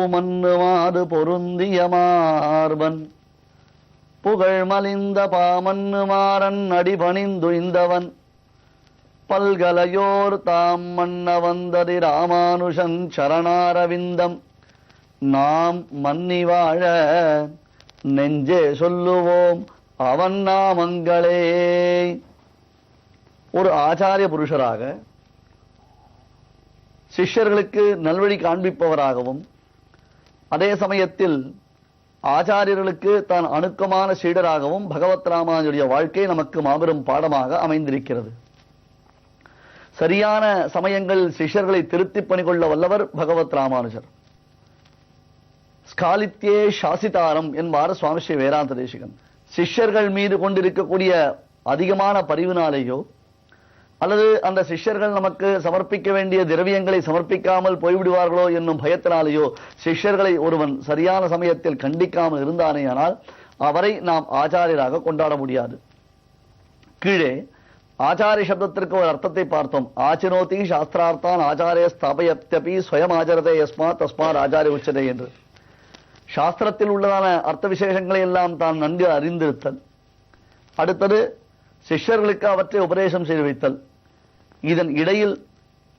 பூமன்னுமாறு பொருந்திய மார்பன் புகழ் மலிந்த பாமன்னுமாறன் அடிபணிந்துய்ந்தவன் பல்கலையோர் தாம் மன்ன வந்ததி ராமானுஷன் சரணாரவிந்தம் நாம் மன்னி வாழ நெஞ்சே சொல்லுவோம் அவன் நாமங்களே. ஒரு ஆச்சாரிய புருஷராக சிஷ்யர்களுக்கு நல்வழி காண்பிப்பவராகவும் அதே சமயத்தில் ஆச்சாரியர்களுக்கு தான் அணுக்கமான சீடராகவும் பகவத் ராமானுஜருடைய வாழ்க்கை நமக்கு மாபெரும் பாடமாக அமைந்திருக்கிறது. சரியான சமயங்களில் சிஷ்யர்களை திருத்தி பணிகொள்ள வல்லவர் பகவத் ராமானுஜர். ஸ்காலித்யே சாசிதாரம் என்பார் சுவாமி ஸ்ரீ வேதாந்த தேசிகன். சிஷ்யர்கள் மீது கொண்டிருக்கக்கூடிய அதிகமான பரிவினாலேயோ அல்லது அந்த சிஷ்யர்கள் நமக்கு சமர்ப்பிக்க வேண்டிய திரவியங்களை சமர்ப்பிக்காமல் போய்விடுவார்களோ என்னும் பயத்தினாலேயோ சிஷ்யர்களை ஒருவன் சரியான சமயத்தில் கண்டிக்காமல் இருந்தானேயானால் அவரை நாம் ஆச்சாரியராக கொண்டாட முடியாது. கீழே ஆச்சாரிய சப்தத்திற்கு ஒரு அர்த்தத்தை பார்த்தோம். ஆச்சினோதி சாஸ்திரார்த்தான் ஆச்சாரிய ஸ்தாபயத்யபி ஸ்வயம் ஆச்சரதே யஸ்மாத் தஸ்மாத் ஆச்சாரிய உச்சதே என்று. சாஸ்திரத்தில் உள்ளதான அர்த்த விசேஷங்களை எல்லாம் தான் நன்கு அறிந்திருத்தல், அடுத்தது சிஷ்யர்களுக்கு அவற்றை உபதேசம் செய்து வைத்தல், இதன் இடையில்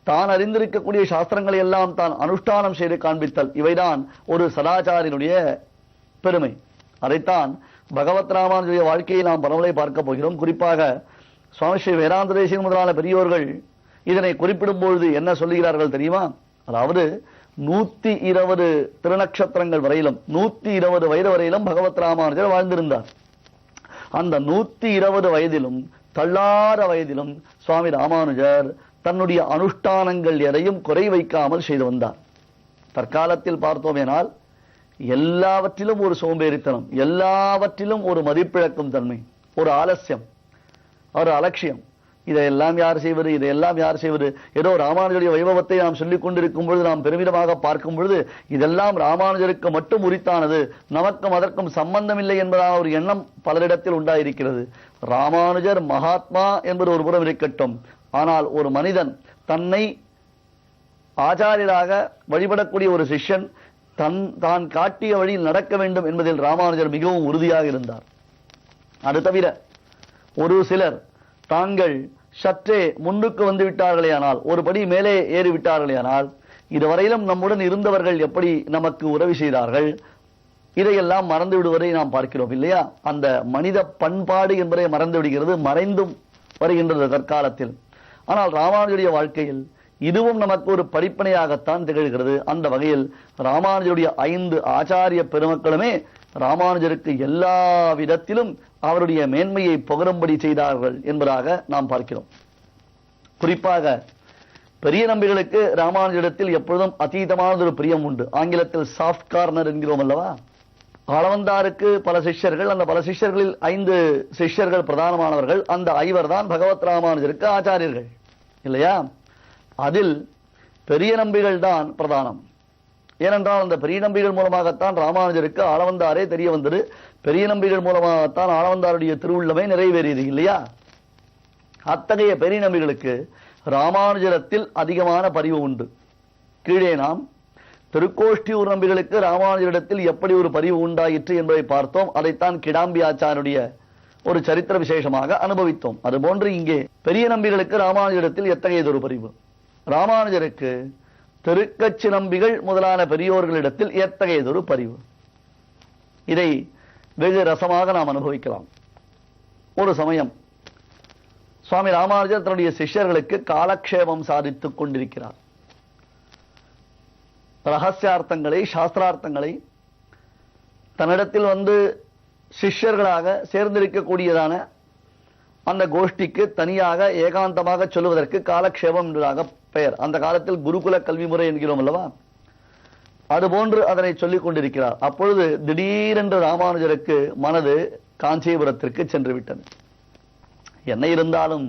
தான் அறிந்திருக்கக்கூடிய சாஸ்திரங்களை எல்லாம் தான் அனுஷ்டானம் செய்து காண்பித்தல், இவைதான் ஒரு சதாச்சாரியனுடைய பெருமை. அதைத்தான் பகவத் ராமானுஜருடைய வாழ்க்கையை நாம் பரவலை பார்க்க போகிறோம். குறிப்பாக சுவாமி ஸ்ரீ வேதாந்த தேசிகன் முதலான பெரியோர்கள் இதனை குறிப்பிடும் பொழுது என்ன சொல்லுகிறார்கள் தெரியுமா? அதாவது 120 திருநக்ஷத்திரங்கள் வரையிலும் 120 வயது வரையிலும் பகவத் ராமானுஜர் வாழ்ந்திருந்தார். அந்த 120 வயதிலும் தள்ளார வயதிலும் சுவாமி ராமானுஜர் தன்னுடைய அனுஷ்டானங்கள் எதையும் குறை வைக்காமல் செய்து வந்தார். தற்காலத்தில் பார்த்தோமேனால் எல்லாவற்றிலும் ஒரு சோம்பேறித்தனம், எல்லாவற்றிலும் ஒரு மதிப்பிழக்கும் தன்மை, ஒரு ஆலசியம், ஒரு அலட்சியம். இதையெல்லாம் யார் செய்வது, இதையெல்லாம் யார் செய்வது? ஏதோ ராமானுஜருடைய வைபவத்தை நாம் சொல்லிக் கொண்டிருக்கும் பொழுது, நாம் பெருமிதமாக பார்க்கும் பொழுது இதெல்லாம் ராமானுஜருக்கு மட்டும் உரித்தானது, நமக்கும் அதற்கும் சம்பந்தம் இல்லை என்பதான ஒரு எண்ணம் பலரிடத்தில் உண்டாயிருக்கிறது. ராமானுஜர் மகாத்மா என்பது ஒரு புறம் இருக்கட்டும், ஆனால் ஒரு மனிதன் தன்னை ஆச்சாரியராக வழிபடக்கூடிய ஒரு சிஷ்யன் தான் காட்டிய வழியில் நடக்க வேண்டும் என்பதில் ராமானுஜர் மிகவும் உறுதியாக இருந்தார். அது தவிர ஒரு சிலர் தாங்கள் சற்றே முன்னுக்கு வந்து விட்டார்களே ஆனால், ஒரு படி மேலே ஏறிவிட்டார்களே ஆனால், இதுவரையிலும் நம்முடன் இருந்தவர்கள் எப்படி நமக்கு உதவி செய்தார்கள், இதையெல்லாம் மறந்து விடுவதை நாம் பார்க்கிறோம் இல்லையா? அந்த மனித பண்பாடு என்பதை மறந்து விடுகிறது, மறைந்தும் வருகின்றது தற்காலத்தில். ஆனால் ராமானுஜருடைய வாழ்க்கையில் இதுவும் நமக்கு ஒரு படிப்பனையாகத்தான் திகழ்கிறது. அந்த வகையில் ராமானுஜருடைய 5 ஆச்சாரிய பெருமக்களுமே ராமானுஜருக்கு எல்லா விதத்திலும் அவருடைய மேன்மையை புகழும்படி செய்தார்கள் என்பதாக நாம் பார்க்கிறோம். குறிப்பாக பெரிய நம்பிகளுக்கு ராமானுஜரிடத்தில் எப்பொழுதும் அதீதமானது ஒரு பிரியம் உண்டு. ஆங்கிலத்தில் சாஃப்ட் கார்னர் என்கிறோம் அல்லவா? ஆளவந்தாருக்கு பல சிஷ்யர்கள், அந்த பல சிஷ்யர்களில் 5 சிஷ்யர்கள் பிரதானமானவர்கள். அந்த 5 தான் பகவத் ராமானுஜருக்கு ஆச்சாரியர்கள் இல்லையா? அதில் பெரிய நம்பிகள் தான் பிரதானம். ஏனென்றால் அந்த பெரிய நம்பிகள் மூலமாகத்தான் ராமானுஜருக்கு ஆளவந்தாரே தெரிய வந்தது. பெரிய நம்பிகள் மூலமாகத்தான் ஆளவந்தாருடைய திருவுள்ளமே நிறைவேறியது இல்லையா? அத்தகைய பெரிய நம்பிகளுக்கு ராமானுஜரத்தில் அதிகமான பரிவு உண்டு. கீழே நாம் திருக்கோஷ்டியூர் நம்பிகளுக்கு ராமானுஜரிடத்தில் எப்படி ஒரு பரிவு உண்டாயிற்று என்பதை பார்த்தோம். அதைத்தான் கிடாம்பி ஆச்சாருடைய ஒரு சரித்திர விசேஷமாக அனுபவித்தோம். அதுபோன்று இங்கே பெரிய நம்பிகளுக்கு ராமானுஜரிடத்தில் எத்தகையதொரு பரிவு, ராமானுஜருக்கு திருக்கச்சி நம்பிகள் முதலான பெரியோர்களிடத்தில் எத்தகையதொரு பரிவு, இதை வெகு ரசமாக நாம் அனுபவிக்கலாம். ஒரு சமயம் சுவாமி ராமானுஜர் தன்னுடைய சிஷ்யர்களுக்கு காலக்ஷேபம் சாதித்துக் கொண்டிருக்கிறார். ரகசியார்த்தங்களை, சாஸ்திரார்த்தங்களை தன்னிடத்தில் வந்து சிஷ்யர்களாக சேர்ந்திருக்கக்கூடியதான அந்த கோஷ்டிக்கு தனியாக ஏகாந்தமாக சொல்லுவதற்கு காலக்ஷேபம் என்றாக பெயர். அந்த காலத்தில் குருகுல கல்வி முறை என்கிறோம் அல்லவா? அதுபோன்று அதனை சொல்லிக் கொண்டிருக்கிறார். அப்பொழுது திடீரென்று ராமானுஜருக்கு மனது காஞ்சிபுரத்திற்கு சென்று விட்டது. என்ன இருந்தாலும்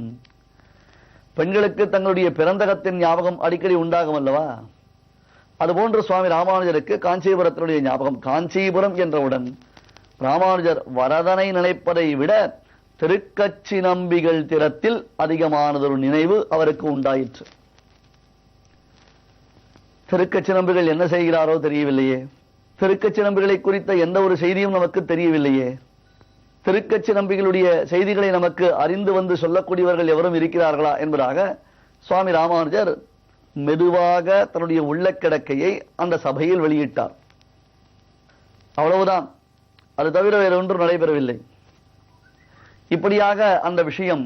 பெண்களுக்கு தங்களுடைய பிறந்தகத்தின் ஞாபகம் அடிக்கடி உண்டாகும் அல்லவா? அதுபோன்று சுவாமி ராமானுஜருக்கு காஞ்சிபுரத்தினுடைய ஞாபகம். காஞ்சிபுரம் என்றவுடன் ராமானுஜர் வரதனை நினைப்பதை விட திருக்கச்சி நம்பிகள் திறத்தில் அதிகமானதொரு நினைவு அவருக்கு உண்டாயிற்று. திருக்கச்சி நம்பிகள் என்ன செய்கிறாரோ தெரியவில்லையே. திருக்கச்சி நம்பிகளை குறித்த எந்த ஒரு செய்தியும் நமக்கு தெரியவில்லையே. திருக்கச்சி நம்பிகளுடைய செய்திகளை நமக்கு அறிந்து வந்து சொல்லக்கூடியவர்கள் எவரும் இருக்கிறார்களா என்பதாக சுவாமி ராமானுஜர் மெதுவாக தன்னுடைய உள்ள கிடக்கையை அந்த சபையில் வெளியிட்டார். அவ்வளவுதான், அது தவிர வேறு ஒன்றும் நடைபெறவில்லை. இப்படியாக அந்த விஷயம்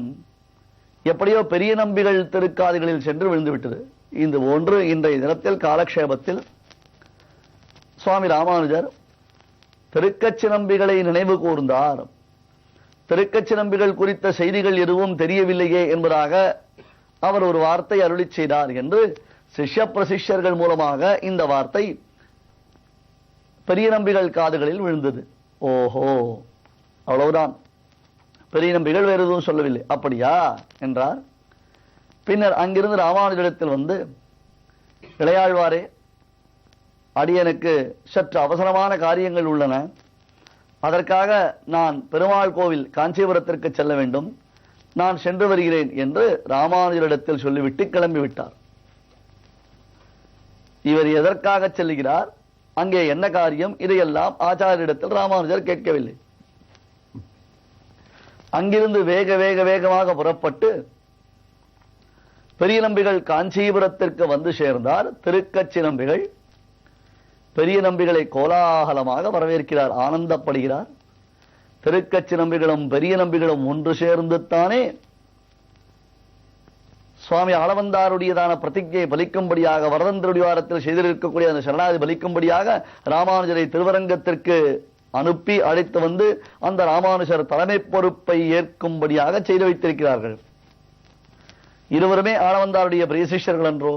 எப்படியோ பெரிய நம்பிகள் திருக்காதுகளில் சென்று விழுந்துவிட்டது. இந்த ஒன்று இன்றைய தினத்தில் காலக்ஷேபத்தில் சுவாமி ராமானுஜர் திருக்கச்சி நம்பிகளை நினைவு கூர்ந்தார். திருக்கச்சி நம்பிகள் குறித்த செய்திகள் எதுவும் தெரியவில்லையே என்பதாக அவர் ஒரு வார்த்தை அருளி செய்தார் என்று சிஷ்ய பிரசிஷ்யர்கள் மூலமாக இந்த வார்த்தை பெரிய நம்பிகள் காதுகளில் விழுந்தது. ஓஹோ, அவ்வளவுதான், பெரிய நம்பிகள் வேறு எதுவும் சொல்லவில்லை. அப்படியா என்றார். பின்னர் அங்கிருந்து ராமானுஜரிடத்தில் வந்து, இளையாழ்வாரே, அடியனுக்கு சற்று அவசரமான காரியங்கள் உள்ளன, அதற்காக நான் பெருமாள் கோவில் காஞ்சிபுரத்திற்கு செல்ல வேண்டும், நான் சென்று வருகிறேன் என்று ராமானுஜரிடத்தில் சொல்லிவிட்டு கிளம்பிவிட்டார். இவர் எதற்காக செல்லுகிறார், அங்கே என்ன காரியம், இதையெல்லாம் ஆச்சாரியரிடத்தில் ராமானுஜர் கேட்கவில்லை. அங்கிருந்து வேகமாக புறப்பட்டு பெரிய நம்பிகள் காஞ்சிபுரத்திற்கு வந்து சேர்ந்தார். திருக்கச்சி நம்பிகள் பெரிய நம்பிகளை கோலாகலமாக வரவேற்கிறார், ஆனந்தப்படுகிறார். திருக்கச்சி நம்பிகளும் பெரிய நம்பிகளும் ஒன்று சேர்ந்து தானே சுவாமி ஆளவந்தாருடையதான பிரதிஜையை பலிக்கும்படியாக, வரதந்திரடிவாரத்தில் செய்திருக்கக்கூடிய அந்த சரணாதி பலிக்கும்படியாக ராமானுஜரை திருவரங்கத்திற்கு அனுப்பி அழைத்து வந்து அந்த ராமானுஜர் தலைமை பொறுப்பை ஏற்கும்படியாக செய்து வைத்திருக்கிறார்கள். இருவருமே ஆளவந்தாருடைய பிரிய சிஷ்யர்கள் என்றோ.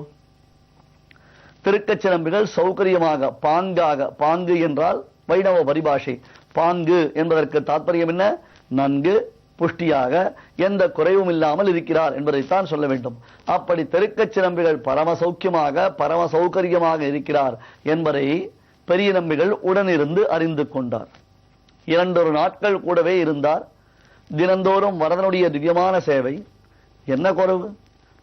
திருக்கச்சி நம்பிகள் சௌகரியமாக பாங்காக, பாங்கு என்றால் வைணவ பரிபாஷை, பாங்கு என்பதற்கு தாற்பயம் என்ன, நன்கு புஷ்டியாக எந்த குறைவும் இல்லாமல் இருக்கிறார் என்பதைத்தான் சொல்ல வேண்டும். அப்படி திருக்கச்சி நம்பிகள் பரம சௌக்கியமாக பரம சௌகரியமாக இருக்கிறார் என்பதை பெரிய நம்பிகள் உடனிருந்து அறிந்து கொண்டார். 2 நாட்கள் கூடவே இருந்தார். தினந்தோறும் வரதனுடைய திவ்யமான சேவை. என்ன குறைவு,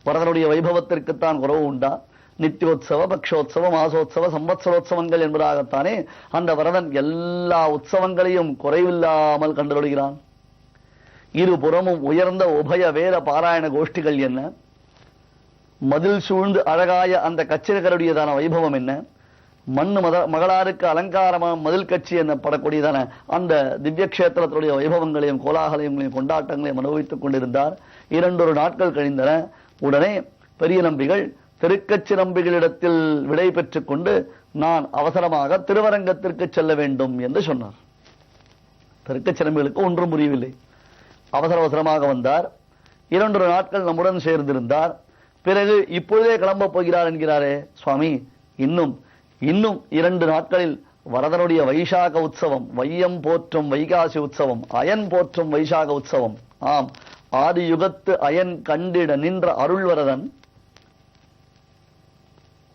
வரதனுடைய வைபவத்திற்குத்தான் குறவு உண்டா? நித்தியோத்சவ, பக்ஷோத்சவ, மாசோத்சவ, சம்பத்சரோத்சவங்கள் என்பதாகத்தானே அந்த வரதன் எல்லா உற்சவங்களையும் குறைவில்லாமல் கண்டுகொள்கிறான். இருபுறமும் உயர்ந்த உபய வேத பாராயண கோஷ்டிகள் என்ன, மதில் சூழ்ந்து அழகாய அந்த கச்சிரகருடையதான வைபவம் என்ன, மண்ணு மகளாருக்கு அலங்காரமான மதில் கட்சி என்னப்படக்கூடியதான அந்த திவ்ய கஷேத்திரத்துடைய வைபவங்களையும் கோலாகலங்களையும் கொண்டாட்டங்களையும் அனுபவித்துக் கொண்டிருந்தார். 2 நாட்கள் கழிந்தன. உடனே பெரிய நம்பிகள் திருக்கச்சி நம்பிகளிடத்தில் விடை பெற்றுக் கொண்டு நான் அவசரமாக திருவரங்கத்திற்கு செல்ல வேண்டும் என்று சொன்னார். திருக்கச்சி நம்பிகளுக்கு ஒன்றும் புரியவில்லை. அவசரமாக வந்தார். 2 நாட்கள் நம்முடன் சேர்ந்திருந்தார். பிறகு இப்பொழுதே கிளம்ப போகிறார் என்கிறாரே சுவாமி, இன்னும் 2 நாட்களில் வரதனுடைய வைசாக உற்சவம், வையம் போற்றும் வைகாசி உற்சவம், அயன் போற்றும் வைசாக உற்சவம். ஆம், ஆதி யுகத்து அயன் கண்டிட நின்ற அருள்வரதன்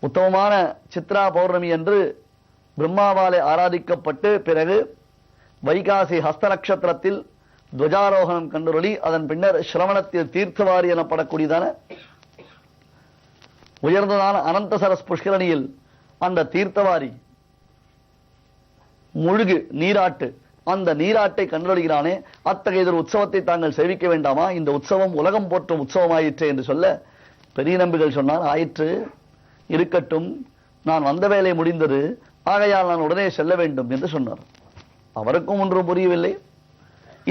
உத்தமமான சித்ரா பௌர்ணமி என்று பிரம்மாவாலே ஆராதிக்கப்பட்டு பிறகு வைகாசி ஹஸ்த நட்சத்திரத்தில் துவஜாரோகணம் கண்டுரொளி அதன் பின்னர் சிரவணத்தில் தீர்த்தவாரி எனப்படக்கூடியதான உயர்ந்ததான அனந்தசரஸ் புஷ்கரணியில் அந்த தீர்த்தவாரி முழுகு நீராட்டு, அந்த நீராட்டை கண்டுகொள்கிறானே, அத்தகைய உற்சவத்தை தாங்கள் சேவிக்க வேண்டாமா? இந்த உற்சவம் உலகம் போற்றும் உற்சவமாயிற்று என்று சொல்ல பெரிய நம்பிகள் சொன்னார், ஆயிற்று, இருக்கட்டும், நான் வந்த வேலை முடிந்தது, ஆகையால் நான் உடனே செல்ல வேண்டும் என்று சொன்னார். அவருக்கும் ஒன்றும் புரியவில்லை.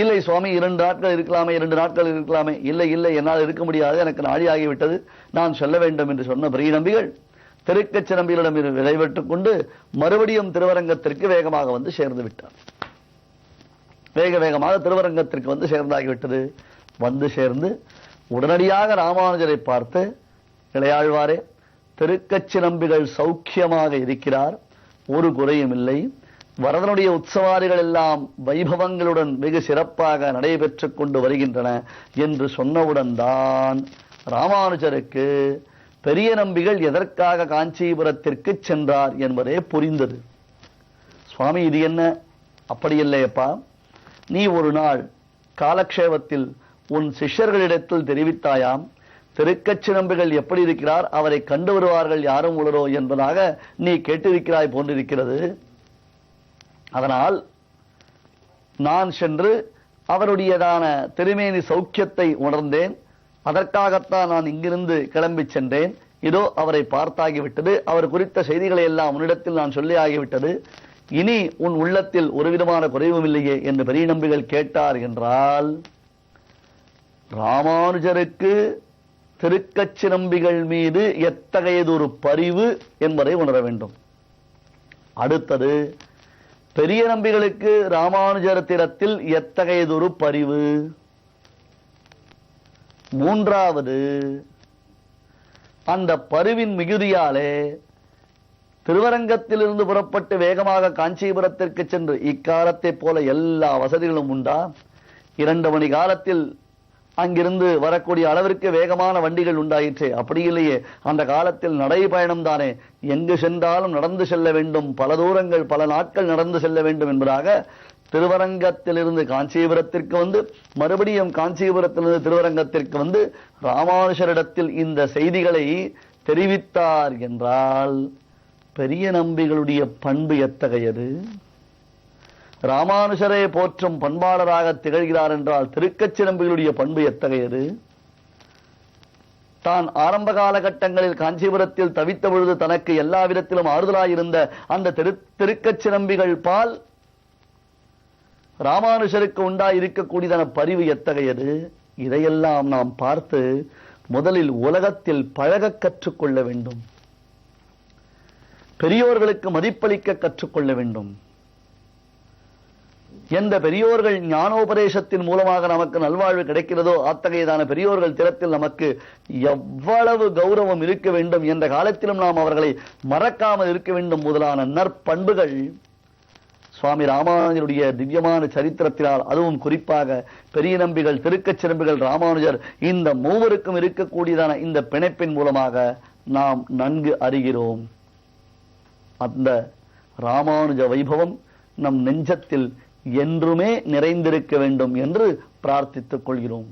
இல்லை சுவாமி, 2 நாட்கள் இருக்கலாமே, 2 நாட்கள் இருக்கலாமே. இல்லை இல்லை, என்னால் இருக்க முடியாது, எனக்கு நாழி ஆகிவிட்டது, நான் செல்ல வேண்டும் என்று சொன்ன பெரிய நம்பிகள் திருக்கச்சி நம்பிகளிடம் விடைபெற்றுக் கொண்டு மறுபடியும் திருவரங்கத்திற்கு வேகமாக வந்து சேர்ந்து விட்டார். வேகமாக திருவரங்கத்திற்கு வந்து சேர்ந்தாகிவிட்டது. வந்து சேர்ந்து உடனடியாக ராமானுஜரை பார்த்து, இளையாழ்வாரே, திருக்கச்சி நம்பிகள் சௌக்கியமாக இருக்கிறார், ஒரு குறையும் இல்லை, வரதனுடைய உற்சவாரிகள் எல்லாம் வைபவங்களுடன் வெகு சிறப்பாக நடைபெற்றுக் கொண்டு வருகின்றன என்று சொன்னவுடன் தான் ராமானுஜருக்கு பெரிய நம்பிகள் எதற்காக காஞ்சிபுரத்திற்கு சென்றார் என்பதே புரிந்தது. சுவாமி, இது என்ன? அப்படி இல்லையப்பா, நீ ஒரு நாள் காலக்ஷேபத்தில் உன் சிஷ்யர்களிடத்தில் தெரிவித்தாயாம், திருக்கச்சி நம்பிகள் எப்படி இருக்கிறார், அவரை கண்டு வருவார்கள் யாரும் உளரோ என்பதாக நீ கேட்டிருக்கிறாய் போன்றிருக்கிறது. அதனால் நான் சென்று அவருடையதான திருமேனி சௌக்கியத்தை உணர்ந்தேன். அதற்காகத்தான் நான் இங்கிருந்து கிளம்பி சென்றேன். இதோ அவரை பார்த்தாகிவிட்டது. அவர் குறித்த செய்திகளை எல்லாம் உன்னிடத்தில் நான் சொல்லி ஆகிவிட்டது. இனி உன் உள்ளத்தில் ஒரு விதமான குறைவும் இல்லையே என்று பெரிய நம்பிகள் கேட்டார் என்றால், ராமானுஜருக்கு திருக்கச்சி நம்பிகள் மீது எத்தகையதொரு பரிவு என்பதை உணர வேண்டும். அடுத்தது, பெரிய நம்பிகளுக்கு ராமானுஜரத்திடத்தில் எத்தகையதொரு பரிவு. மூன்றாவது, அந்த பரிவின் மிகுதியாலே திருவரங்கத்திலிருந்து புறப்பட்டு வேகமாக காஞ்சிபுரத்திற்கு சென்று, இக்காலத்தை போல எல்லா வசதிகளும் உண்டா? 2 மணி காலத்தில் அங்கிருந்து வரக்கூடிய அளவிற்கு வேகமான வண்டிகள் உண்டாயிற்றே. அப்படி இல்லையே, அந்த காலத்தில் நடைபயணம் தானே, எங்கு சென்றாலும் நடந்து செல்ல வேண்டும், பல தூரங்கள் பல நாட்கள் நடந்து செல்ல வேண்டும் என்பதாக திருவரங்கத்திலிருந்து காஞ்சிபுரத்திற்கு வந்து, மறுபடியும் காஞ்சிபுரத்திலிருந்து திருவரங்கத்திற்கு வந்து ராமானுஷரிடத்தில் இந்த செய்திகளை தெரிவித்தார் என்றால், பெரிய நம்பிகளுடைய பண்பு எத்தகையது. ராமானுஷரை போற்றும் பண்பாளராக திகழ்கிறார் என்றால் திருக்கச்சி நம்பிகளுடைய பண்பு எத்தகையது. தான் ஆரம்ப காலகட்டங்களில் காஞ்சிபுரத்தில் தவித்த பொழுது தனக்கு எல்லா விதத்திலும் ஆறுதலாயிருந்த அந்த திருக்கச்சி நம்பிகள் பால் ராமானுஷருக்கு உண்டாயிருக்கக்கூடியதான பரிவு எத்தகையது. இதையெல்லாம் நாம் பார்த்து முதலில் உலகத்தில் பழக கற்றுக்கொள்ள வேண்டும். பெரியோர்களுக்கு மதிப்பளிக்க கற்றுக்கொள்ள வேண்டும். எந்த பெரியோர்கள் ஞானோபதேசத்தின் மூலமாக நமக்கு நல்வாழ்வு கிடைக்கிறதோ அத்தகையதான பெரியோர்கள் திறத்தில் நமக்கு எவ்வளவு கௌரவம் இருக்க வேண்டும், என்ற காலத்திலும் நாம் அவர்களை மறக்காமல் இருக்க வேண்டும். முதலான நற்பண்புகள் சுவாமி ராமானுஜருடைய திவ்யமான சரித்திரத்தினால், அதுவும் குறிப்பாக பெரிய நம்பிகள், திருக்கச்சி நம்பிகள், ராமானுஜர், இந்த மூவருக்கும் இருக்கக்கூடியதான இந்த பிணைப்பின் மூலமாக நாம் நன்கு அறிகிறோம். அந்த ராமானுஜ வைபவம் நம் நெஞ்சத்தில் என்றுமே நிறைந்திருக்க வேண்டும் என்று பிரார்த்தித்துக் கொள்கிறோம்.